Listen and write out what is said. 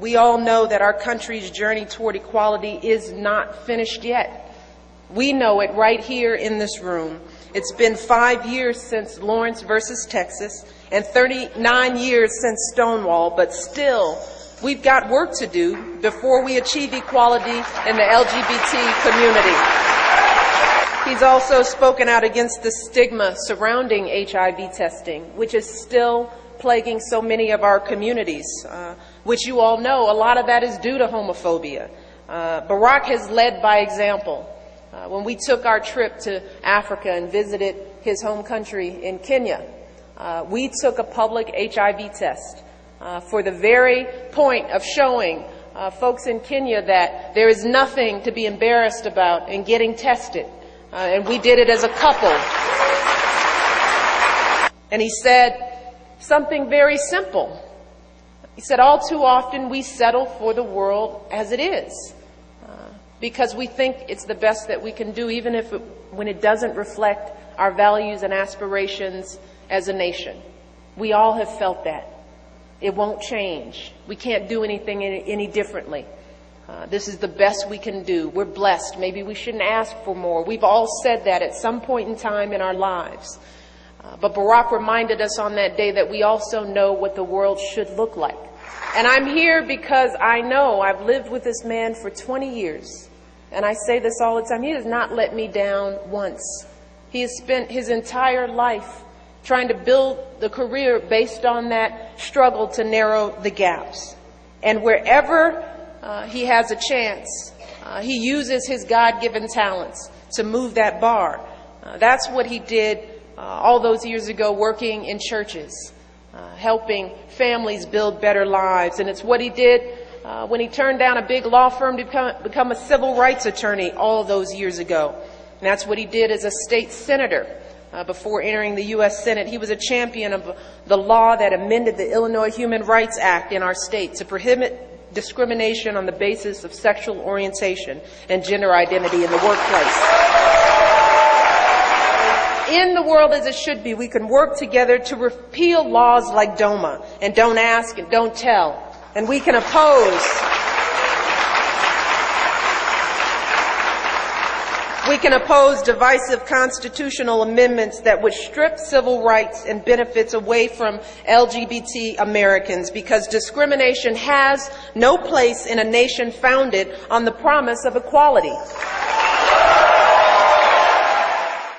we all know that our country's journey toward equality is not finished yet. We know it right here in this room. It's been 5 years since Lawrence versus Texas and 39 years since Stonewall, but still, we've got work to do before we achieve equality in the LGBT community. He's also spoken out against the stigma surrounding HIV testing, which is still plaguing so many of our communities, which you all know, a lot of that is due to homophobia. Barack has led by example. When we took our trip to Africa and visited his home country in Kenya, we took a public HIV test for the very point of showing folks in Kenya that there is nothing to be embarrassed about in getting tested. And we did it as a couple. And he said something very simple. He said, all too often we settle for the world as it is because we think it's the best that we can do, even if when it doesn't reflect our values and aspirations as a nation. We all have felt that. It won't change. We can't do anything any differently. This is the best we can do. We're blessed. Maybe we shouldn't ask for more. We've all said that at some point in time in our lives. But Barack reminded us on that day that we also know what the world should look like. And I'm here because I know I've lived with this man for 20 years. And I say this all the time. He has not let me down once. He has spent his entire life trying to build the career based on that struggle to narrow the gaps. And wherever he has a chance, he uses his God-given talents to move that bar. That's what he did all those years ago, working in churches, helping families build better lives. And it's what he did when he turned down a big law firm to become a civil rights attorney all those years ago. And that's what he did as a state senator before entering the U.S. Senate. He was a champion of the law that amended the Illinois Human Rights Act in our state to prohibit discrimination on the basis of sexual orientation and gender identity in the workplace. In the world as it should be, we can work together to repeal laws like DOMA and Don't Ask and Don't Tell. And we can oppose divisive constitutional amendments that would strip civil rights and benefits away from LGBT Americans, because discrimination has no place in a nation founded on the promise of equality.